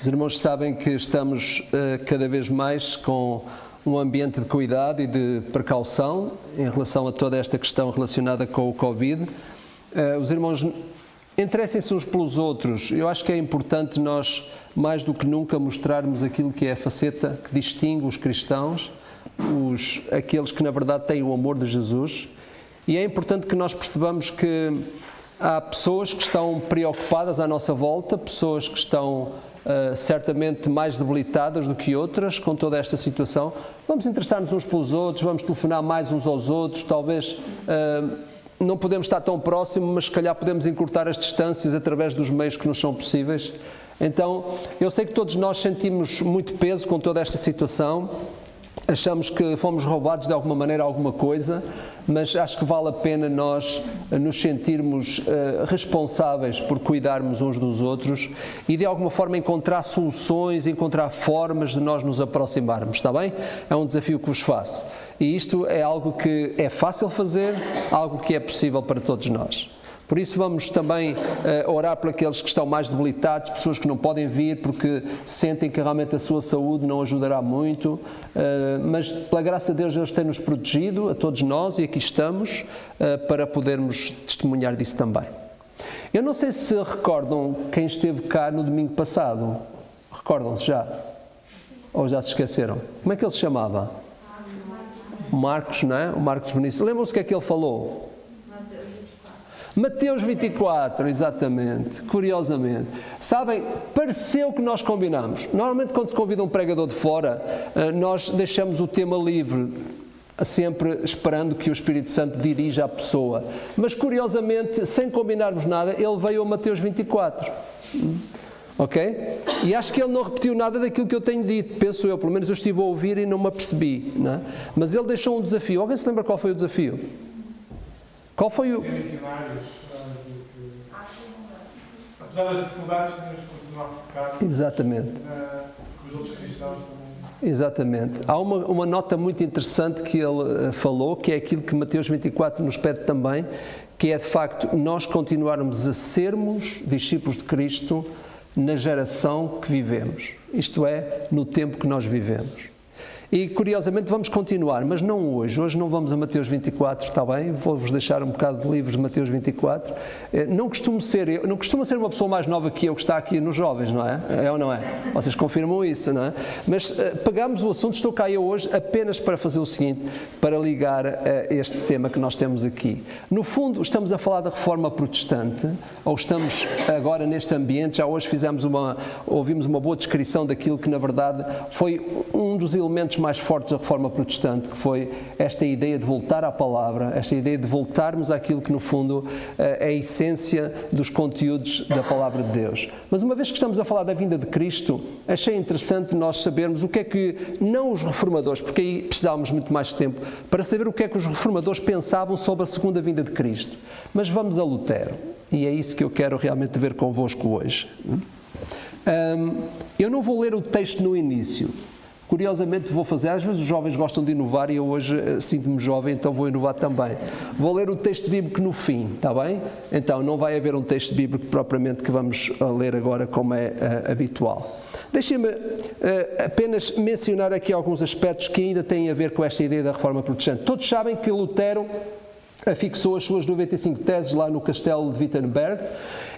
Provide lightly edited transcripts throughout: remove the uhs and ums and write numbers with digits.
Os irmãos sabem que estamos cada vez mais com um ambiente de cuidado e de precaução em relação a toda esta questão relacionada com o Covid. Os irmãos interessem-se uns pelos outros. Eu acho que é importante nós, mais do que nunca, mostrarmos aquilo que é a faceta que distingue os cristãos, aqueles que na verdade têm o amor de Jesus. E é importante que nós percebamos que há pessoas que estão preocupadas à nossa volta, pessoas que estão certamente mais debilitadas do que outras com toda esta situação. Vamos interessar-nos uns pelos outros, vamos telefonar mais uns aos outros, talvez não podemos estar tão próximos, mas se calhar podemos encurtar as distâncias através dos meios que nos são possíveis. Então, eu sei que todos nós sentimos muito peso com toda esta situação, achamos que fomos roubados de alguma maneira alguma coisa, mas acho que vale a pena nós nos sentirmos responsáveis por cuidarmos uns dos outros e de alguma forma encontrar soluções, encontrar formas de nós nos aproximarmos, está bem? É um desafio que vos faço. E isto é algo que é fácil fazer, algo que é possível para todos nós. Por isso vamos também orar por aqueles que estão mais debilitados, pessoas que não podem vir porque sentem que realmente a sua saúde não ajudará muito, mas pela graça de Deus, Deus tem-nos protegido, a todos nós, e aqui estamos para podermos testemunhar disso também. Eu não sei se recordam quem esteve cá no domingo passado. Recordam-se já? Ou já se esqueceram? Como é que ele se chamava? Marcos, não é? O Marcos Benício. Lembram-se o que é que ele falou? Mateus 24, exatamente, curiosamente. Sabem, pareceu que nós combinámos. Normalmente quando se convida um pregador de fora, nós deixamos o tema livre, sempre esperando que o Espírito Santo dirija a pessoa. Mas curiosamente, sem combinarmos nada, ele veio a Mateus 24. Ok? E acho que ele não repetiu nada daquilo que eu tenho dito, penso eu, pelo menos eu estive a ouvir e não me apercebi. Não é? Mas ele deixou um desafio. Alguém se lembra qual foi o desafio? Qual foi o... Apesar das dificuldades, temos que continuar focados. Exatamente. Com os outros cristãos também. Exatamente. Há uma nota muito interessante que ele falou, que é aquilo que Mateus 24 nos pede também, que é de facto nós continuarmos a sermos discípulos de Cristo na geração que vivemos. Isto é, no tempo que nós vivemos. E curiosamente vamos continuar, mas não hoje. Hoje não vamos a Mateus 24, está bem? Vou-vos deixar um bocado de livros de Mateus 24. Não costumo ser uma pessoa mais nova que eu que está aqui nos jovens, não é? É ou não é? Vocês confirmam isso, não é? Mas pegamos o assunto, estou cá eu hoje apenas para fazer o seguinte, para ligar a este tema que nós temos aqui. No fundo, estamos a falar da Reforma Protestante, ou estamos agora neste ambiente, já hoje ouvimos uma boa descrição daquilo que na verdade foi um dos elementos mais fortes da Reforma Protestante, que foi esta ideia de voltar à palavra, esta ideia de voltarmos àquilo que no fundo é a essência dos conteúdos da palavra de Deus. Mas uma vez que estamos a falar da vinda de Cristo, achei interessante nós sabermos o que é que, não os reformadores, porque aí precisávamos muito mais tempo, para saber o que é que os reformadores pensavam sobre a segunda vinda de Cristo. Mas vamos a Lutero, e é isso que eu quero realmente ver convosco hoje. Eu não vou ler o texto no início. Curiosamente vou fazer, às vezes os jovens gostam de inovar e eu hoje sinto-me jovem, então vou inovar também. Vou ler o texto bíblico no fim, está bem? Então não vai haver um texto bíblico propriamente que vamos ler agora como é habitual. Deixem-me apenas mencionar aqui alguns aspectos que ainda têm a ver com esta ideia da Reforma Protestante. Todos sabem que Lutero afixou as suas 95 teses lá no castelo de Wittenberg.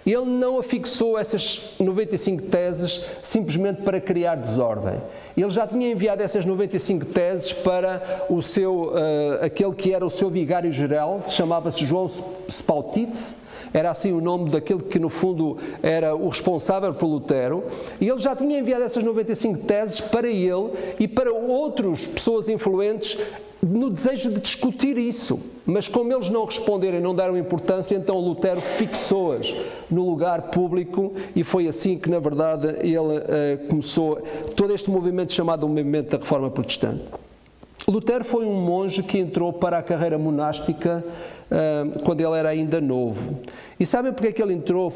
Ele não afixou essas 95 teses simplesmente para criar desordem. Ele já tinha enviado essas 95 teses para aquele que era o seu vigário-geral, chamava-se João Spaltitz, era assim o nome daquele que no fundo era o responsável por Lutero, e ele já tinha enviado essas 95 teses para ele e para outras pessoas influentes no desejo de discutir isso, mas como eles não responderam e não deram importância, então Lutero fixou-as no lugar público e foi assim que na verdade ele começou todo este movimento chamado movimento da Reforma Protestante. Lutero foi um monge que entrou para a carreira monástica quando ele era ainda novo. E sabem porque é que ele entrou?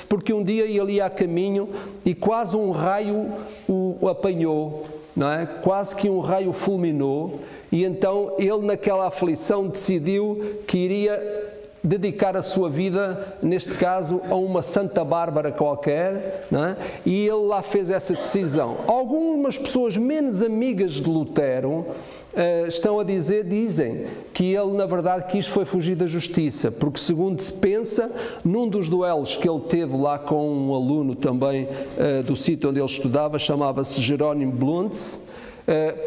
Porque um dia ele ia a caminho e quase um raio o apanhou, não é? Quase que um raio fulminou, e então ele naquela aflição decidiu que iria dedicar a sua vida, neste caso, a uma Santa Bárbara qualquer, não é? E ele lá fez essa decisão. Algumas pessoas menos amigas de Lutero estão a dizem que ele, na verdade, foi fugir da justiça, porque, segundo se pensa, num dos duelos que ele teve lá com um aluno também do sítio onde ele estudava, chamava-se Jerónimo Bluntz,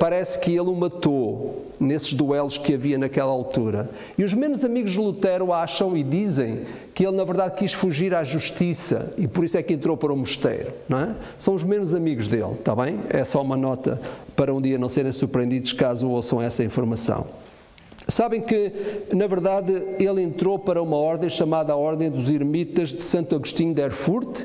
parece que ele o matou nesses duelos que havia naquela altura. E os menos amigos de Lutero acham e dizem que ele, na verdade, quis fugir à justiça e por isso é que entrou para o mosteiro, não é? São os menos amigos dele, está bem? É só uma nota para um dia não serem surpreendidos caso ouçam essa informação. Sabem que, na verdade, ele entrou para uma ordem chamada a Ordem dos Ermitas de Santo Agostinho de Erfurt,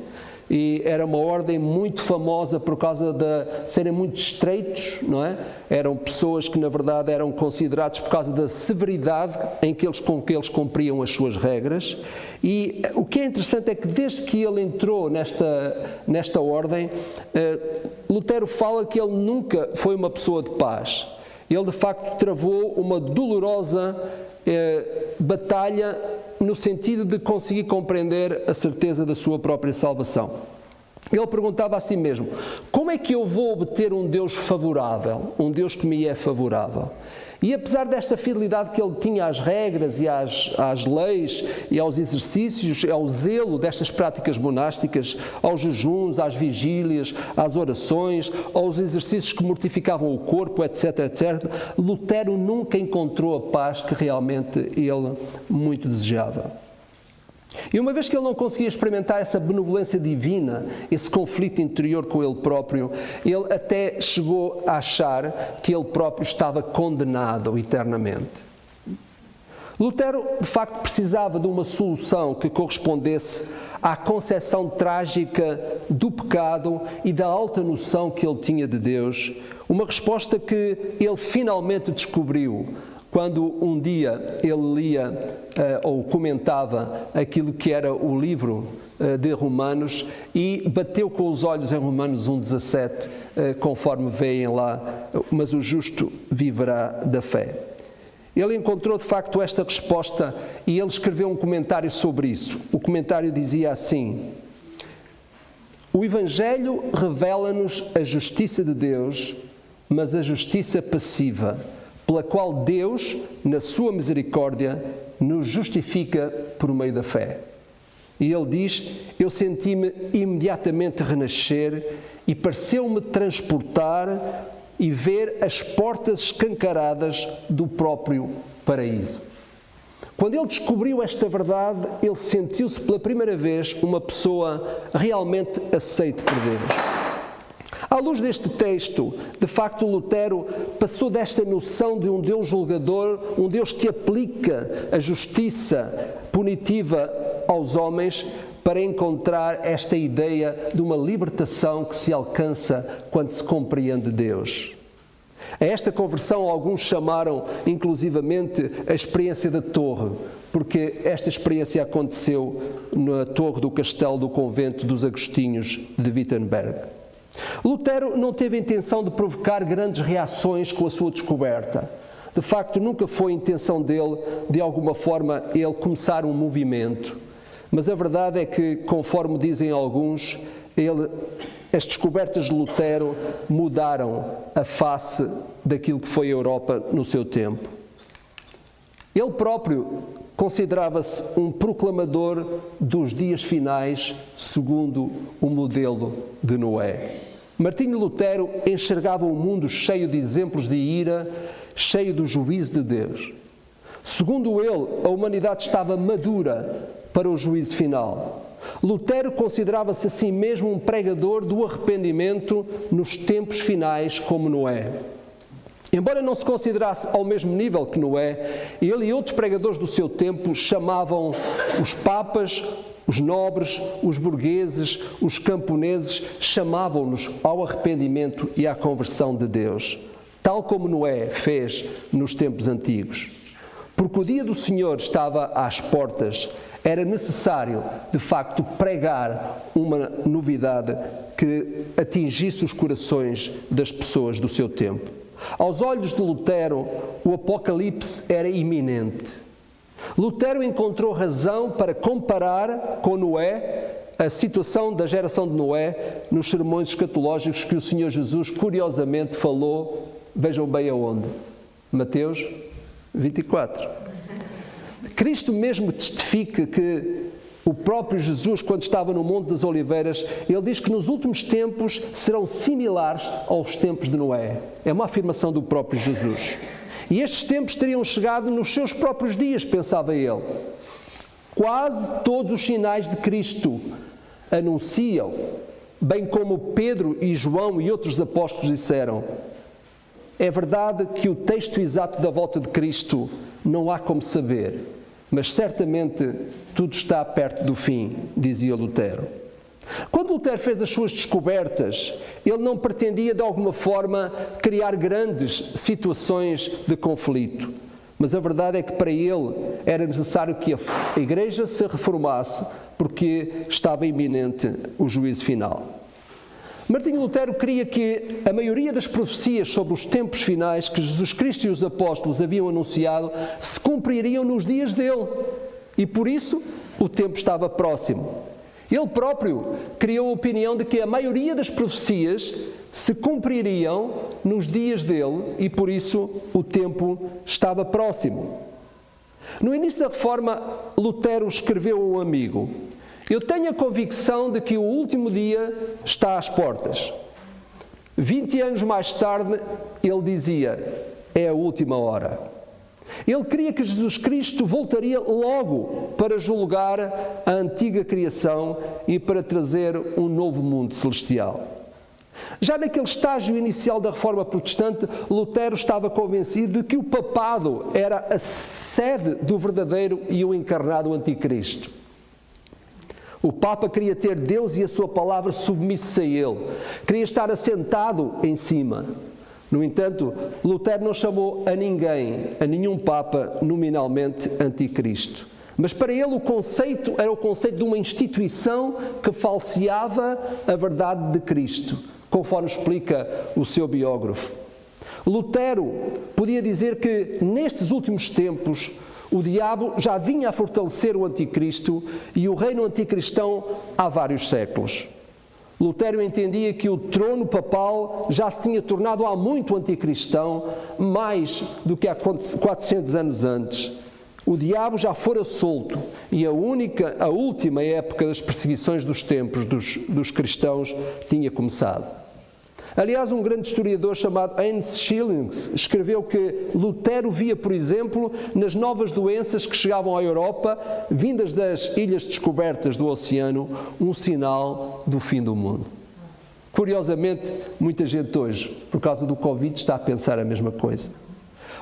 e era uma ordem muito famosa por causa de serem muito estreitos, não é? Eram pessoas que, na verdade, eram considerados por causa da severidade com que eles cumpriam as suas regras. E o que é interessante é que desde que ele entrou nesta ordem, Lutero fala que ele nunca foi uma pessoa de paz. Ele, de facto, travou uma dolorosa batalha no sentido de conseguir compreender a certeza da sua própria salvação. Ele perguntava a si mesmo: como é que eu vou obter um Deus favorável, um Deus que me é favorável? E apesar desta fidelidade que ele tinha às regras e às leis e aos exercícios, ao zelo destas práticas monásticas, aos jejuns, às vigílias, às orações, aos exercícios que mortificavam o corpo, etc., etc., Lutero nunca encontrou a paz que realmente ele muito desejava. E uma vez que ele não conseguia experimentar essa benevolência divina, esse conflito interior com ele próprio, ele até chegou a achar que ele próprio estava condenado eternamente. Lutero, de facto, precisava de uma solução que correspondesse à concepção trágica do pecado e da alta noção que ele tinha de Deus, uma resposta que ele finalmente descobriu quando um dia ele lia ou comentava aquilo que era o livro de Romanos e bateu com os olhos em Romanos 1,17, conforme veem lá, mas o justo viverá da fé. Ele encontrou de facto esta resposta e ele escreveu um comentário sobre isso. O comentário dizia assim: o Evangelho revela-nos a justiça de Deus, mas a justiça passiva, pela qual Deus, na sua misericórdia, nos justifica por meio da fé. E ele diz: eu senti-me imediatamente renascer e pareceu-me transportar e ver as portas escancaradas do próprio paraíso. Quando ele descobriu esta verdade, ele sentiu-se pela primeira vez uma pessoa realmente aceite por Deus. À luz deste texto, de facto, Lutero passou desta noção de um Deus julgador, um Deus que aplica a justiça punitiva aos homens, para encontrar esta ideia de uma libertação que se alcança quando se compreende Deus. A esta conversão alguns chamaram, inclusivamente, a experiência da torre, porque esta experiência aconteceu na torre do castelo do convento dos Agostinhos de Wittenberg. Lutero não teve a intenção de provocar grandes reações com a sua descoberta. De facto, nunca foi a intenção dele, de alguma forma, ele começar um movimento. Mas a verdade é que, conforme dizem alguns, as descobertas de Lutero mudaram a face daquilo que foi a Europa no seu tempo. Ele próprio considerava-se um proclamador dos dias finais, segundo o modelo de Noé. Martinho Lutero enxergava um mundo cheio de exemplos de ira, cheio do juízo de Deus. Segundo ele, a humanidade estava madura para o juízo final. Lutero considerava-se a si mesmo um pregador do arrependimento nos tempos finais como Noé. Embora não se considerasse ao mesmo nível que Noé, ele e outros pregadores do seu tempo chamavam os papas, os nobres, os burgueses, os camponeses, chamavam-nos ao arrependimento e à conversão de Deus, tal como Noé fez nos tempos antigos. Porque o dia do Senhor estava às portas, era necessário, de facto, pregar uma novidade que atingisse os corações das pessoas do seu tempo. Aos olhos de Lutero, o Apocalipse era iminente. Lutero encontrou razão para comparar com Noé a situação da geração de Noé nos sermões escatológicos que o Senhor Jesus curiosamente falou, vejam bem aonde, Mateus 24. Cristo mesmo testifica que o próprio Jesus, quando estava no Monte das Oliveiras, ele diz que nos últimos tempos serão similares aos tempos de Noé. É uma afirmação do próprio Jesus. E estes tempos teriam chegado nos seus próprios dias, pensava ele. Quase todos os sinais de Cristo anunciam, bem como Pedro e João e outros apóstolos disseram. É verdade que o texto exato da volta de Cristo não há como saber, mas certamente tudo está perto do fim, dizia Lutero. Quando Lutero fez as suas descobertas, ele não pretendia de alguma forma criar grandes situações de conflito, mas a verdade é que para ele era necessário que a Igreja se reformasse porque estava iminente o juízo final. Martinho Lutero queria que a maioria das profecias sobre os tempos finais que Jesus Cristo e os apóstolos haviam anunciado se cumpririam nos dias dele. E por isso o tempo estava próximo. Ele próprio criou a opinião de que a maioria das profecias se cumpririam nos dias dele e por isso o tempo estava próximo. No início da Reforma, Lutero escreveu a um amigo: eu tenho a convicção de que o último dia está às portas. 20 anos mais tarde, ele dizia, é a última hora. Ele queria que Jesus Cristo voltaria logo para julgar a antiga criação e para trazer um novo mundo celestial. Já naquele estágio inicial da Reforma Protestante, Lutero estava convencido de que o papado era a sede do verdadeiro e o encarnado anticristo. O Papa queria ter Deus e a sua palavra submissos a ele. Queria estar assentado em cima. No entanto, Lutero não chamou a ninguém, a nenhum Papa, nominalmente anticristo. Mas para ele o conceito era o conceito de uma instituição que falseava a verdade de Cristo, conforme explica o seu biógrafo. Lutero podia dizer que nestes últimos tempos o diabo já vinha a fortalecer o anticristo e o reino anticristão há vários séculos. Lutero entendia que o trono papal já se tinha tornado há muito anticristão, mais do que há 400 anos antes. O diabo já fora solto e a última época das perseguições dos tempos dos cristãos tinha começado. Aliás, um grande historiador chamado Heinz Schillings escreveu que Lutero via, por exemplo, nas novas doenças que chegavam à Europa, vindas das ilhas descobertas do oceano, um sinal do fim do mundo. Curiosamente, muita gente hoje, por causa do Covid, está a pensar a mesma coisa.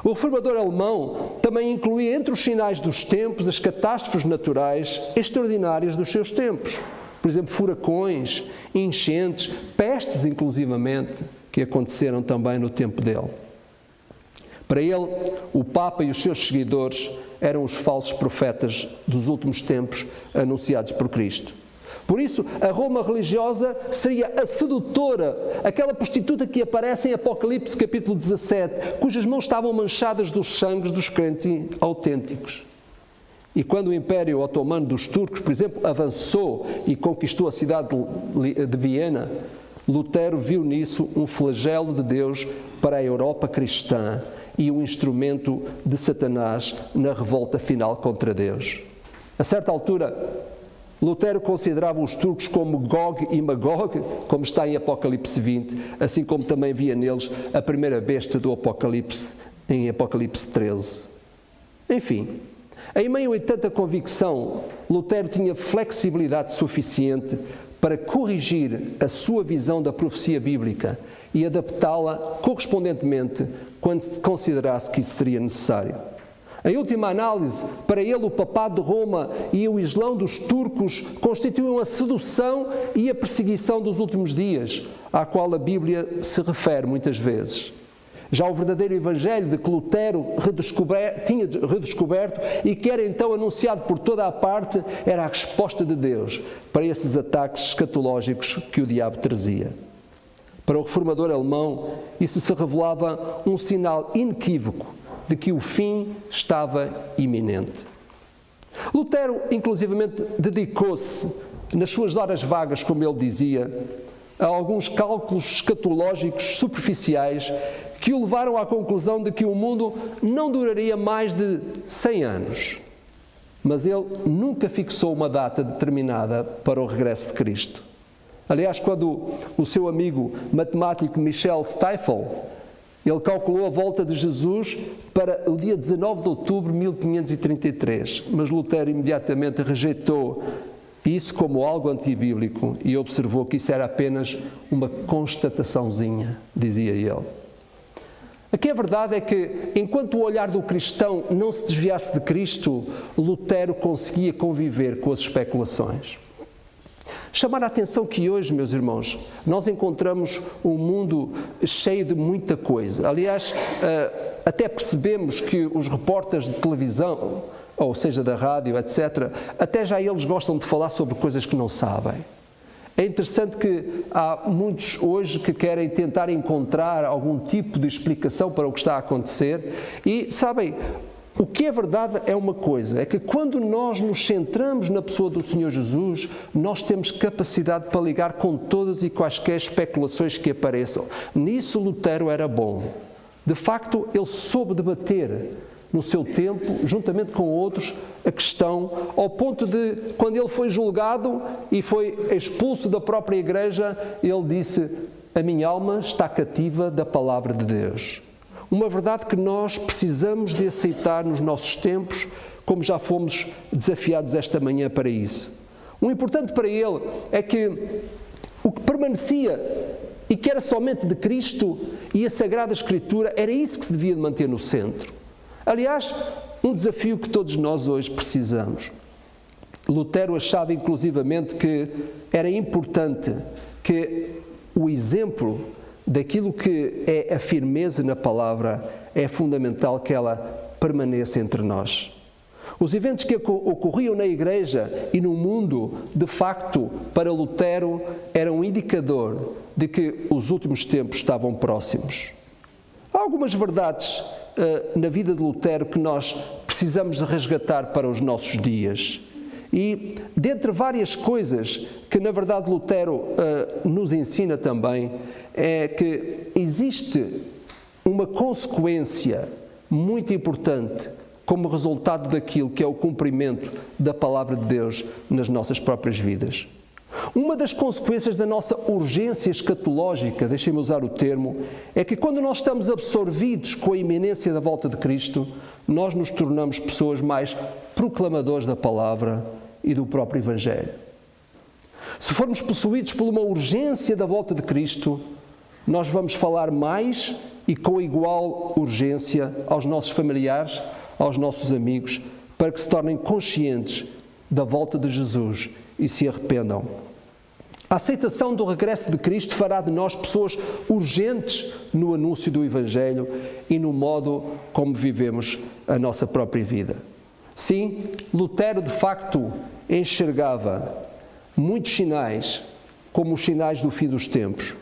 O reformador alemão também incluía entre os sinais dos tempos as catástrofes naturais extraordinárias dos seus tempos. Por exemplo, furacões, enchentes, pestes inclusivamente, que aconteceram também no tempo dele. Para ele, o Papa e os seus seguidores eram os falsos profetas dos últimos tempos anunciados por Cristo. Por isso, a Roma religiosa seria a sedutora, aquela prostituta que aparece em Apocalipse capítulo 17, cujas mãos estavam manchadas dos sangues dos crentes autênticos. E quando o Império Otomano dos turcos, por exemplo, avançou e conquistou a cidade de Viena, Lutero viu nisso um flagelo de Deus para a Europa cristã e um instrumento de Satanás na revolta final contra Deus. A certa altura, Lutero considerava os turcos como Gog e Magog, como está em Apocalipse 20, assim como também via neles a primeira besta do Apocalipse, em Apocalipse 13. Enfim, em meio a tanta convicção, Lutero tinha flexibilidade suficiente para corrigir a sua visão da profecia bíblica e adaptá-la correspondentemente quando se considerasse que isso seria necessário. Em última análise, para ele o papado de Roma e o Islão dos turcos constituem a sedução e a perseguição dos últimos dias, à qual a Bíblia se refere muitas vezes. Já o verdadeiro Evangelho de que Lutero tinha redescoberto e que era então anunciado por toda a parte, era a resposta de Deus para esses ataques escatológicos que o diabo trazia. Para o reformador alemão, isso se revelava um sinal inequívoco de que o fim estava iminente. Lutero, inclusivamente, dedicou-se, nas suas horas vagas, como ele dizia, a alguns cálculos escatológicos superficiais que o levaram à conclusão de que o mundo não duraria mais de 100 anos. Mas ele nunca fixou uma data determinada para o regresso de Cristo. Aliás, quando o seu amigo matemático Michel Stifel, ele calculou a volta de Jesus para o dia 19 de outubro de 1533, mas Lutero imediatamente rejeitou isso como algo antibíblico e observou que isso era apenas uma constataçãozinha, dizia ele. Aqui a verdade é que, enquanto o olhar do cristão não se desviasse de Cristo, Lutero conseguia conviver com as especulações. Chamar a atenção que hoje, meus irmãos, nós encontramos um mundo cheio de muita coisa. Aliás, até percebemos que os repórteres de televisão, ou seja, da rádio, etc., até já eles gostam de falar sobre coisas que não sabem. É interessante que há muitos hoje que querem tentar encontrar algum tipo de explicação para o que está a acontecer e, sabem, o que é verdade é uma coisa, é que quando nós nos centramos na pessoa do Senhor Jesus, nós temos capacidade para ligar com todas e quaisquer especulações que apareçam. Nisso Lutero era bom. De facto, ele soube debater no seu tempo, juntamente com outros, a questão, ao ponto de, quando ele foi julgado e foi expulso da própria igreja, ele disse: a minha alma está cativa da palavra de Deus. Uma verdade que nós precisamos de aceitar nos nossos tempos, como já fomos desafiados esta manhã para isso. O importante para ele é que o que permanecia e que era somente de Cristo e a Sagrada Escritura, era isso que se devia manter no centro. Aliás, um desafio que todos nós hoje precisamos. Lutero achava inclusivamente que era importante que o exemplo daquilo que é a firmeza na palavra, é fundamental que ela permaneça entre nós. Os eventos que ocorriam na igreja e no mundo, de facto, para Lutero, eram um indicador de que os últimos tempos estavam próximos. Há algumas verdades na vida de Lutero que nós precisamos de resgatar para os nossos dias. E, dentre várias coisas que, na verdade, Lutero nos ensina também, é que existe uma consequência muito importante como resultado daquilo que é o cumprimento da palavra de Deus nas nossas próprias vidas. Uma das consequências da nossa urgência escatológica, deixem-me usar o termo, é que quando nós estamos absorvidos com a iminência da volta de Cristo, nós nos tornamos pessoas mais proclamadores da palavra e do próprio Evangelho. Se formos possuídos por uma urgência da volta de Cristo, nós vamos falar mais e com igual urgência aos nossos familiares, aos nossos amigos, para que se tornem conscientes da volta de Jesus e se arrependam. A aceitação do regresso de Cristo fará de nós pessoas urgentes no anúncio do Evangelho e no modo como vivemos a nossa própria vida. Sim, Lutero de facto enxergava muitos sinais como os sinais do fim dos tempos,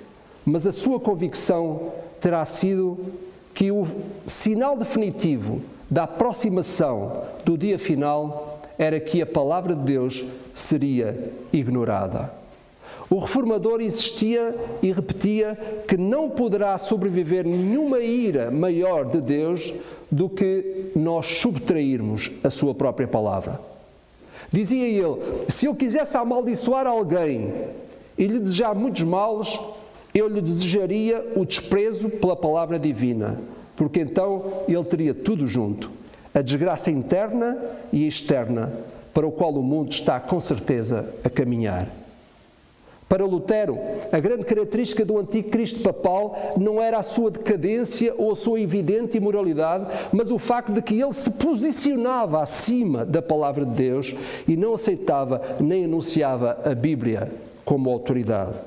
mas a sua convicção terá sido que o sinal definitivo da aproximação do dia final era que a palavra de Deus seria ignorada. O reformador insistia e repetia que não poderá sobreviver nenhuma ira maior de Deus do que nós subtrairmos a sua própria palavra. Dizia ele: se eu quisesse amaldiçoar alguém e lhe desejar muitos males, eu lhe desejaria o desprezo pela palavra divina, porque então ele teria tudo junto, a desgraça interna e externa, para o qual o mundo está com certeza a caminhar. Para Lutero, a grande característica do antigo Cristo papal não era a sua decadência ou a sua evidente imoralidade, mas o facto de que ele se posicionava acima da palavra de Deus e não aceitava nem anunciava a Bíblia como autoridade.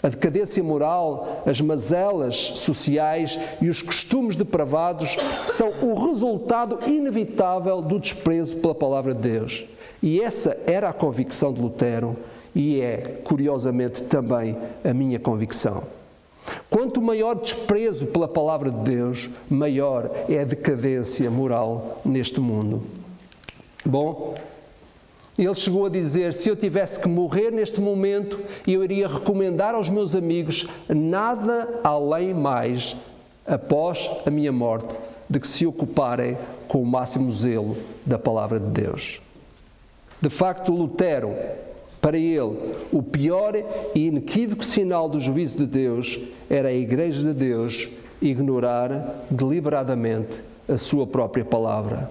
A decadência moral, as mazelas sociais e os costumes depravados são o resultado inevitável do desprezo pela palavra de Deus. E essa era a convicção de Lutero e é, curiosamente, também a minha convicção. Quanto maior desprezo pela palavra de Deus, maior é a decadência moral neste mundo. Bom, Ele chegou a dizer: se eu tivesse que morrer neste momento, eu iria recomendar aos meus amigos nada além mais, após a minha morte, de que se ocuparem com o máximo zelo da palavra de Deus. De facto, Lutero, para ele, o pior e inequívoco sinal do juízo de Deus era a Igreja de Deus ignorar deliberadamente a sua própria palavra.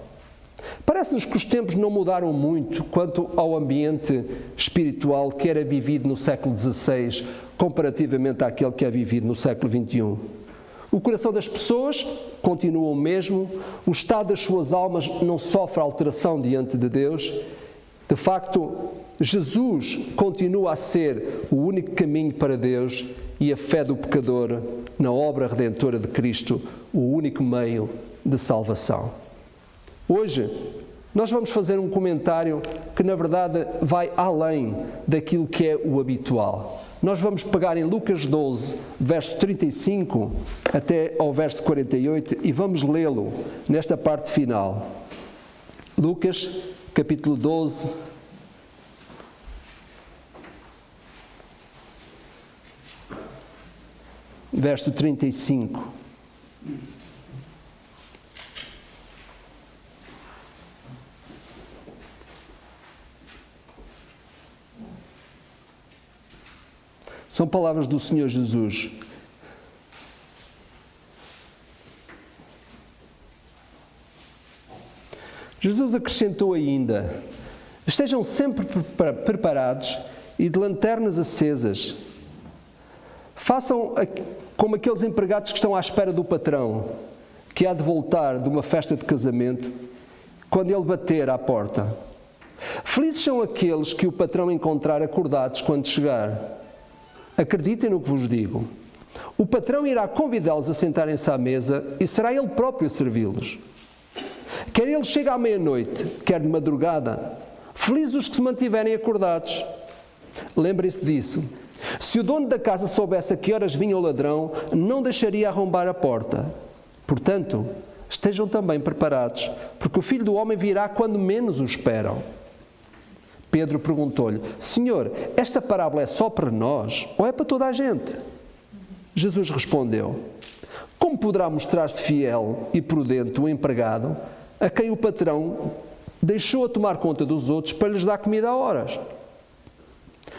Parece-nos que os tempos não mudaram muito quanto ao ambiente espiritual que era vivido no século XVI, comparativamente àquele que é vivido no século XXI. O coração das pessoas continua o mesmo, o estado das suas almas não sofre alteração diante de Deus. De facto, Jesus continua a ser o único caminho para Deus e a fé do pecador na obra redentora de Cristo, o único meio de salvação. Hoje, nós vamos fazer um comentário que, na verdade, vai além daquilo que é o habitual. Nós vamos pegar em Lucas 12, verso 35 até ao verso 48 e vamos lê-lo nesta parte final. Lucas, capítulo 12, verso 35. São palavras do Senhor Jesus. Jesus acrescentou ainda: estejam sempre preparados e de lanternas acesas. Façam como aqueles empregados que estão à espera do patrão, que há de voltar de uma festa de casamento, quando ele bater à porta. Felizes são aqueles que o patrão encontrar acordados quando chegar. Acreditem no que vos digo. O patrão irá convidá-los a sentarem-se à mesa e será ele próprio a servi-los. Quer ele chegue à meia-noite, quer de madrugada, felizes os que se mantiverem acordados. Lembrem-se disso. Se o dono da casa soubesse a que horas vinha o ladrão, não deixaria arrombar a porta. Portanto, estejam também preparados, porque o Filho do Homem virá quando menos o esperam. Pedro perguntou-lhe: Senhor, esta parábola é só para nós ou é para toda a gente? Jesus respondeu: como poderá mostrar-se fiel e prudente o empregado a quem o patrão deixou a tomar conta dos outros para lhes dar comida a horas?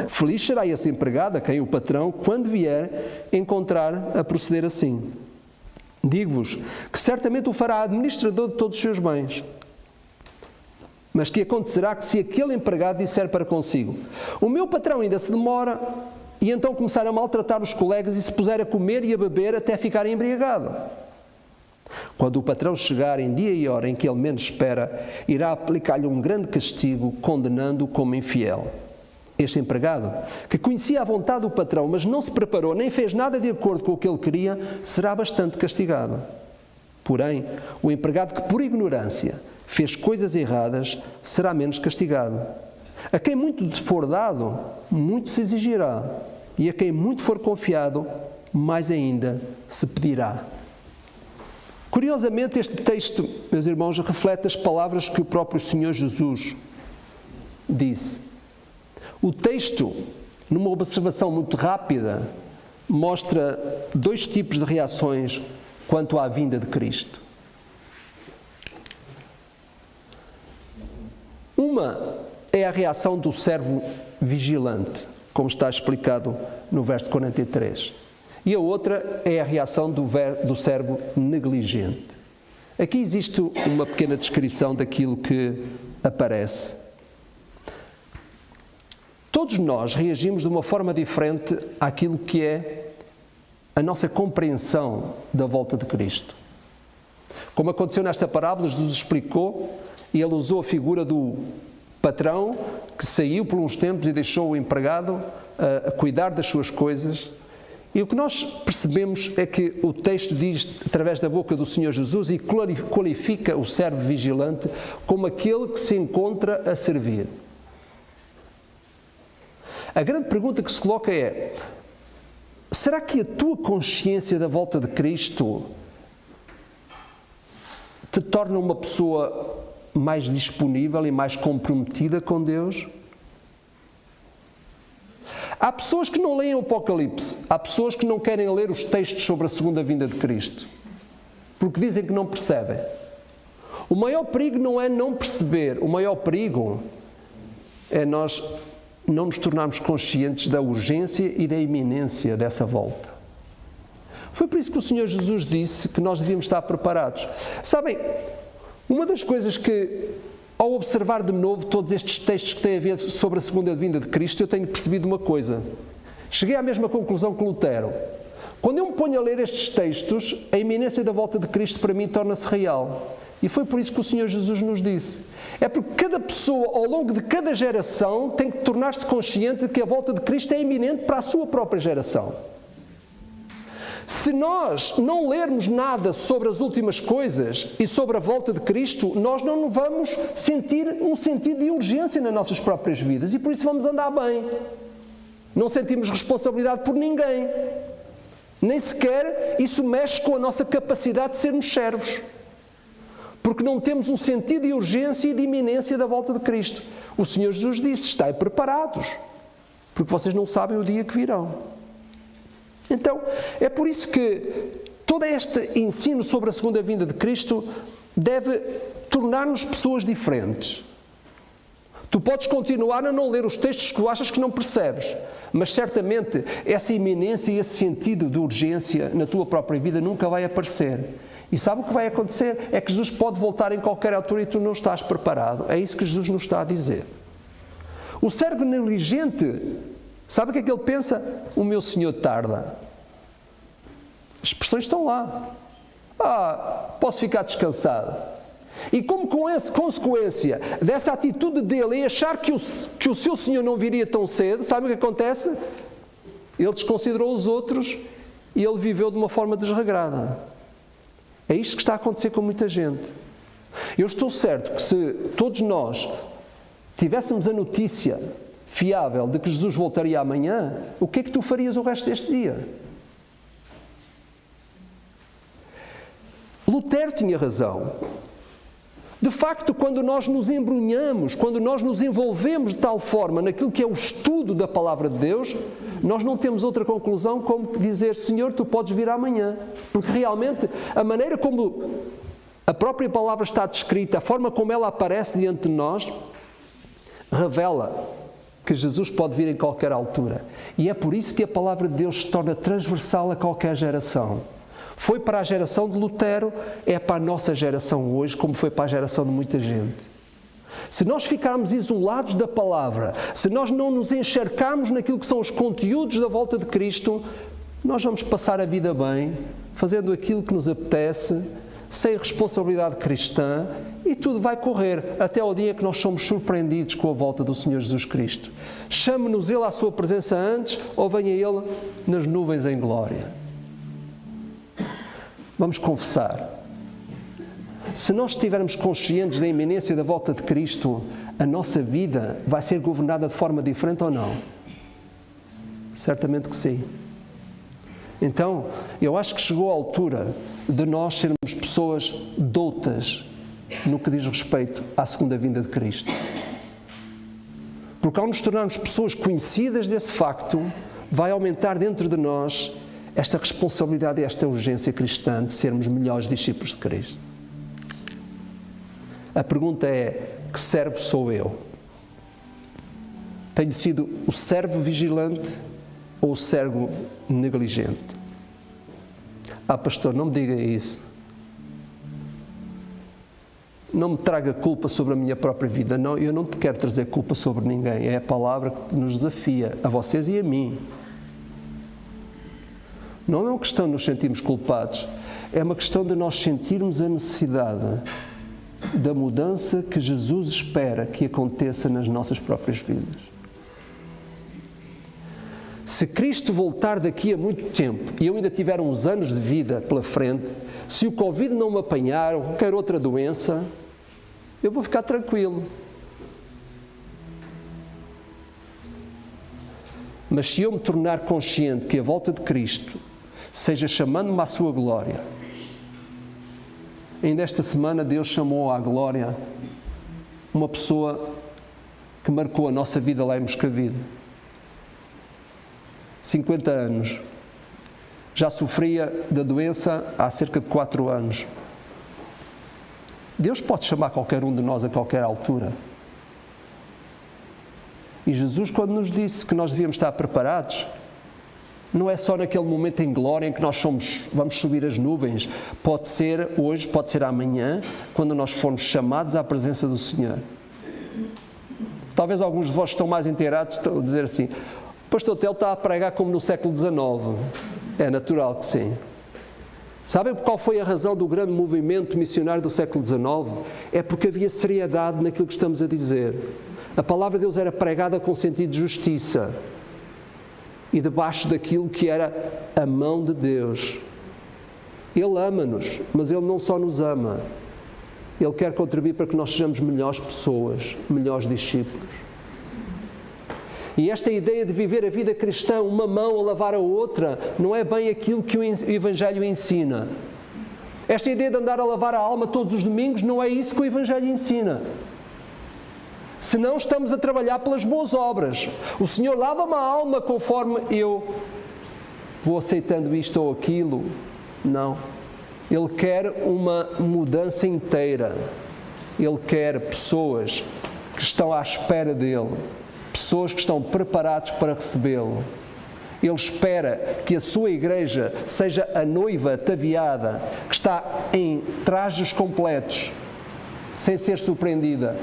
Feliz será esse empregado a quem o patrão, quando vier, encontrar a proceder assim. Digo-vos que certamente o fará administrador de todos os seus bens. Mas que acontecerá que se aquele empregado disser para consigo: o meu patrão ainda se demora, e então começar a maltratar os colegas e se puser a comer e a beber até ficar embriagado. Quando o patrão chegar em dia e hora em que ele menos espera, irá aplicar-lhe um grande castigo, condenando-o como infiel. Este empregado, que conhecia a vontade do patrão, mas não se preparou, nem fez nada de acordo com o que ele queria, será bastante castigado. Porém, o empregado que por ignorância fez coisas erradas, será menos castigado. A quem muito for dado, muito se exigirá, e a quem muito for confiado, mais ainda se pedirá. Curiosamente, este texto, meus irmãos, reflete as palavras que o próprio Senhor Jesus disse. O texto, numa observação muito rápida, mostra dois tipos de reações quanto à vinda de Cristo. Uma é a reação do servo vigilante, como está explicado no verso 43. E a outra é a reação do servo negligente. Aqui existe uma pequena descrição daquilo que aparece. Todos nós reagimos de uma forma diferente àquilo que é a nossa compreensão da volta de Cristo. Como aconteceu nesta parábola, Jesus explicou e ele usou a figura do patrão que saiu por uns tempos e deixou o empregado a cuidar das suas coisas. E o que nós percebemos é que o texto diz, através da boca do Senhor Jesus, e qualifica o servo vigilante como aquele que se encontra a servir. A grande pergunta que se coloca é: será que a tua consciência da volta de Cristo te torna uma pessoa mais disponível e mais comprometida com Deus? Há pessoas que não leem o Apocalipse, há pessoas que não querem ler os textos sobre a segunda vinda de Cristo, porque dizem que não percebem. O maior perigo não é não perceber, o maior perigo é nós não nos tornarmos conscientes da urgência e da iminência dessa volta. Foi por isso que o Senhor Jesus disse que nós devíamos estar preparados. Sabem, uma das coisas que, ao observar de novo todos estes textos que têm a ver sobre a segunda vinda de Cristo, eu tenho percebido uma coisa. Cheguei à mesma conclusão que Lutero. Quando eu me ponho a ler estes textos, a iminência da volta de Cristo para mim torna-se real. E foi por isso que o Senhor Jesus nos disse. É porque cada pessoa, ao longo de cada geração, tem que tornar-se consciente de que a volta de Cristo é iminente para a sua própria geração. Se nós não lermos nada sobre as últimas coisas e sobre a volta de Cristo, nós não vamos sentir um sentido de urgência nas nossas próprias vidas e por isso vamos andar bem. Não sentimos responsabilidade por ninguém. Nem sequer isso mexe com a nossa capacidade de sermos servos. Porque não temos um sentido de urgência e de iminência da volta de Cristo. O Senhor Jesus disse, estai preparados, porque vocês não sabem o dia que virão. Então, é por isso que todo este ensino sobre a segunda vinda de Cristo deve tornar-nos pessoas diferentes. Tu podes continuar a não ler os textos que tu achas que não percebes, mas certamente essa iminência e esse sentido de urgência na tua própria vida nunca vai aparecer. E sabe o que vai acontecer? É que Jesus pode voltar em qualquer altura e tu não estás preparado. É isso que Jesus nos está a dizer. O servo negligente, sabe o que é que ele pensa? O meu Senhor tarda. As expressões estão lá. Posso ficar descansado. E como consequência dessa atitude dele em achar que o seu Senhor não viria tão cedo, sabe o que acontece? Ele desconsiderou os outros e ele viveu de uma forma desregrada. É isto que está a acontecer com muita gente. Eu estou certo que se todos nós tivéssemos a notícia fiável de que Jesus voltaria amanhã, o que é que tu farias o resto deste dia? Lutero tinha razão. De facto, quando nós nos embrunhamos, quando nós nos envolvemos de tal forma naquilo que é o estudo da Palavra de Deus, nós não temos outra conclusão como dizer, Senhor, tu podes vir amanhã. Porque realmente, a maneira como a própria Palavra está descrita, a forma como ela aparece diante de nós, revela que Jesus pode vir em qualquer altura. E é por isso que a Palavra de Deus se torna transversal a qualquer geração. Foi para a geração de Lutero, é para a nossa geração hoje, como foi para a geração de muita gente. Se nós ficarmos isolados da palavra, se nós não nos encharcarmos naquilo que são os conteúdos da volta de Cristo, nós vamos passar a vida bem, fazendo aquilo que nos apetece, sem responsabilidade cristã, e tudo vai correr até ao dia que nós somos surpreendidos com a volta do Senhor Jesus Cristo. Chame-nos Ele à sua presença antes, ou venha Ele nas nuvens em glória. Vamos confessar. Se nós estivermos conscientes da iminência da volta de Cristo, a nossa vida vai ser governada de forma diferente ou não? Certamente que sim. Então, eu acho que chegou a altura de nós sermos pessoas doutas no que diz respeito à segunda vinda de Cristo. Porque ao nos tornarmos pessoas conhecidas desse facto, vai aumentar dentro de nós esta responsabilidade e esta urgência cristã de sermos melhores discípulos de Cristo. A pergunta é, que servo sou eu? Tenho sido o servo vigilante ou o servo negligente? Pastor, não me diga isso. Não me traga culpa sobre a minha própria vida. Não, eu não te quero trazer culpa sobre ninguém. É a palavra que nos desafia, a vocês e a mim. Não é uma questão de nos sentirmos culpados, é uma questão de nós sentirmos a necessidade da mudança que Jesus espera que aconteça nas nossas próprias vidas. Se Cristo voltar daqui a muito tempo e eu ainda tiver uns anos de vida pela frente, se o Covid não me apanhar ou qualquer outra doença, eu vou ficar tranquilo. Mas se eu me tornar consciente que a volta de Cristo seja chamando-me à sua glória, Ainda esta semana Deus chamou à glória uma pessoa que marcou a nossa vida lá em Moscavide. 50 anos. Já sofria da doença há cerca de 4 anos. Deus pode chamar qualquer um de nós a qualquer altura. E Jesus, quando nos disse que nós devíamos estar preparados, não é só naquele momento em glória em que nós vamos subir as nuvens. Pode ser hoje, pode ser amanhã, quando nós formos chamados à presença do Senhor. Talvez alguns de vós que estão mais inteirados estão a dizer assim: o pastor Telo está a pregar como no século XIX. É natural que sim. Sabem qual foi a razão do grande movimento missionário do século XIX? É porque havia seriedade naquilo que estamos a dizer. A palavra de Deus era pregada com sentido de justiça e debaixo daquilo que era a mão de Deus. Ele ama-nos, mas Ele não só nos ama. Ele quer contribuir para que nós sejamos melhores pessoas, melhores discípulos. E esta ideia de viver a vida cristã, uma mão a lavar a outra, não é bem aquilo que o Evangelho ensina. Esta ideia de andar a lavar a alma todos os domingos, não é isso que o Evangelho ensina. Se não, estamos a trabalhar pelas boas obras. O Senhor lava-me a alma conforme eu vou aceitando isto ou aquilo. Não. Ele quer uma mudança inteira. Ele quer pessoas que estão à espera dele. Pessoas que estão preparadas para recebê-lo. Ele espera que a sua igreja seja a noiva ataviada, que está em trajes completos, sem ser surpreendida.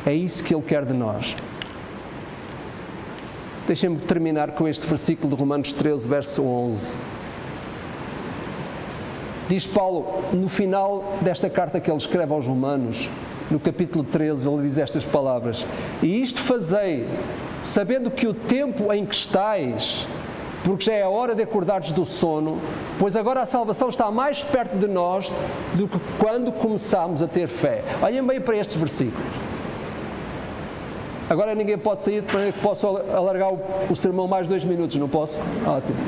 É isso que Ele quer de nós. Deixem-me terminar com este versículo de Romanos 13, verso 11. Diz Paulo, no final desta carta que ele escreve aos Romanos, no capítulo 13, ele diz estas palavras: e isto fazei, sabendo que o tempo em que estais, porque já é a hora de acordares do sono, pois agora a salvação está mais perto de nós do que quando começámos a ter fé. Olhem bem para estes versículos. Agora ninguém pode sair, para que posso alargar o sermão mais 2 minutos, não posso? Ótimo.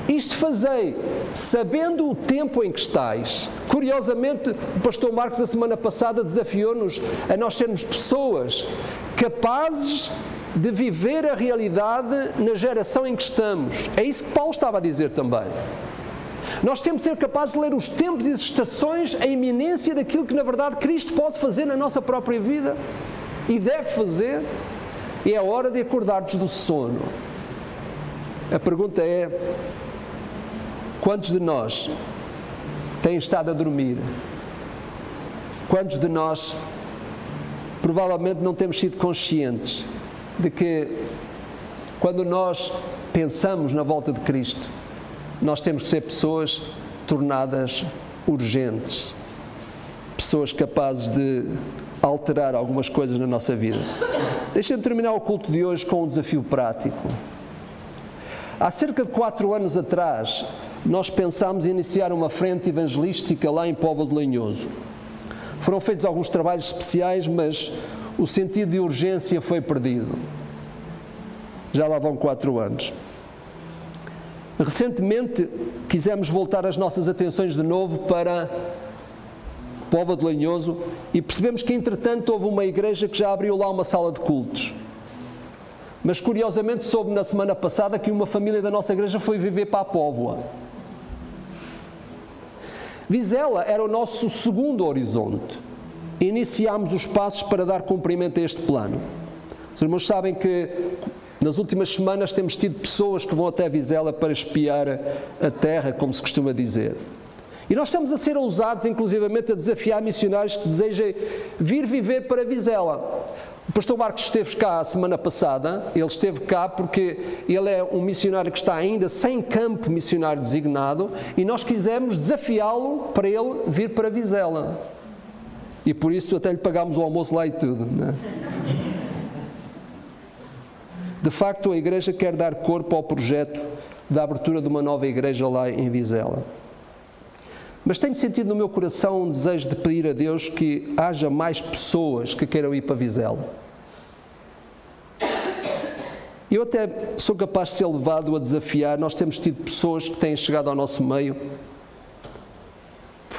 Isto fazei, sabendo o tempo em que estais. Curiosamente, o pastor Marcos, a semana passada, desafiou-nos a nós sermos pessoas capazes de viver a realidade na geração em que estamos. É isso que Paulo estava a dizer também. Nós temos de ser capazes de ler os tempos e as estações, a iminência daquilo que, na verdade, Cristo pode fazer na nossa própria vida e deve fazer. E é a hora de acordarmos do sono. A pergunta é: quantos de nós têm estado a dormir? Quantos de nós provavelmente não temos sido conscientes de que quando nós pensamos na volta de Cristo, nós temos que ser pessoas tornadas urgentes, pessoas capazes de alterar algumas coisas na nossa vida. Deixem-me terminar o culto de hoje com um desafio prático. Há cerca de 4 anos atrás, nós pensámos em iniciar uma frente evangelística lá em Póvoa de Lanhoso. Foram feitos alguns trabalhos especiais, mas o sentido de urgência foi perdido. Já lá vão 4 anos. Recentemente, quisemos voltar as nossas atenções de novo para Póvoa de Lanhoso e percebemos que, entretanto, houve uma igreja que já abriu lá uma sala de cultos. Mas, curiosamente, soube na semana passada que uma família da nossa igreja foi viver para a Póvoa. Vizela era o nosso segundo horizonte. Iniciámos os passos para dar cumprimento a este plano. Os irmãos sabem que nas últimas semanas temos tido pessoas que vão até Vizela para espiar a terra, como se costuma dizer. E nós estamos a ser ousados, inclusivamente, a desafiar missionários que desejem vir viver para Vizela. O pastor Marcos esteve cá a semana passada. Ele esteve cá porque ele é um missionário que está ainda sem campo missionário designado e nós quisemos desafiá-lo para ele vir para Vizela. E por isso até lhe pagámos o almoço lá e tudo, não é? De facto, a igreja quer dar corpo ao projeto da abertura de uma nova igreja lá em Vizela. Mas tenho sentido no meu coração um desejo de pedir a Deus que haja mais pessoas que queiram ir para Vizela. Eu até sou capaz de ser levado a desafiar. Nós temos tido pessoas que têm chegado ao nosso meio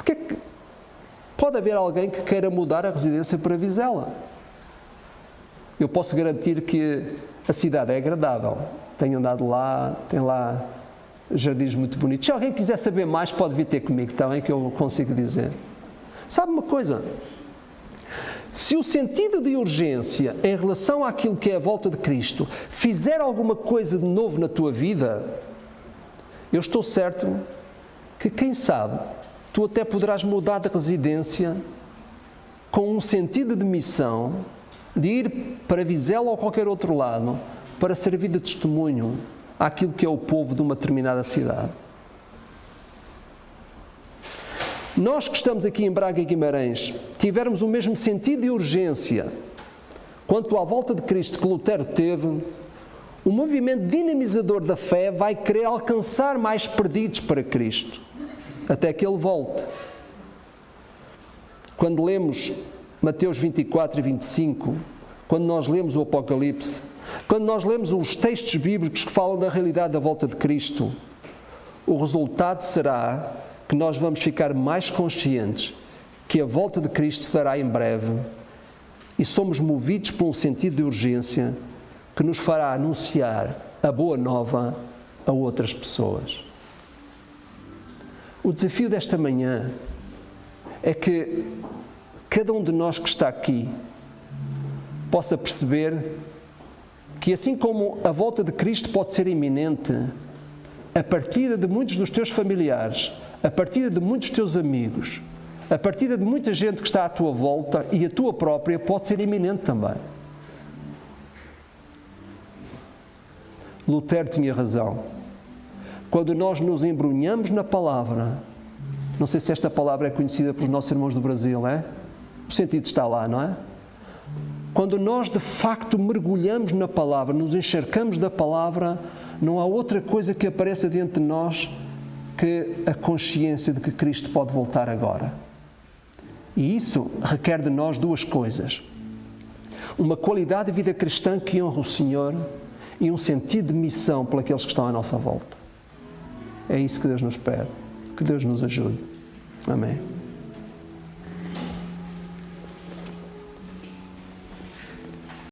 Porque é que pode haver alguém que queira mudar a residência para Vizela? Eu posso garantir que a cidade é agradável. Tenho andado lá, tem lá jardins muito bonitos. Se alguém quiser saber mais, pode vir ter comigo, está bem, que eu consigo dizer. Sabe uma coisa? Se o sentido de urgência em relação àquilo que é a volta de Cristo fizer alguma coisa de novo na tua vida, eu estou certo que, quem sabe, tu até poderás mudar de residência com um sentido de missão, de ir para Vizela ou qualquer outro lado, para servir de testemunho àquilo que é o povo de uma determinada cidade. Nós que estamos aqui em Braga e Guimarães, tivermos o mesmo sentido de urgência quanto à volta de Cristo que Lutero teve, o movimento dinamizador da fé vai querer alcançar mais perdidos para Cristo, até que Ele volte. Quando lemos Mateus 24 e 25, quando nós lemos o Apocalipse, quando nós lemos os textos bíblicos que falam da realidade da volta de Cristo, o resultado será que nós vamos ficar mais conscientes que a volta de Cristo se dará em breve e somos movidos por um sentido de urgência que nos fará anunciar a boa nova a outras pessoas. O desafio desta manhã é que cada um de nós que está aqui possa perceber que, assim como a volta de Cristo pode ser iminente, a partida de muitos dos teus familiares, a partida de muitos dos teus amigos, a partida de muita gente que está à tua volta e a tua própria pode ser iminente também. Lutero tinha razão. Quando nós nos embrunhamos na palavra, não sei se esta palavra é conhecida pelos nossos irmãos do Brasil, é? O sentido está lá, não é? Quando nós de facto mergulhamos na palavra, nos encharcamos da palavra, não há outra coisa que apareça diante de nós que a consciência de que Cristo pode voltar agora. E isso requer de nós duas coisas: uma qualidade de vida cristã que honra o Senhor e um sentido de missão por aqueles que estão à nossa volta. É isso que Deus nos pede. Que Deus nos ajude. Amém.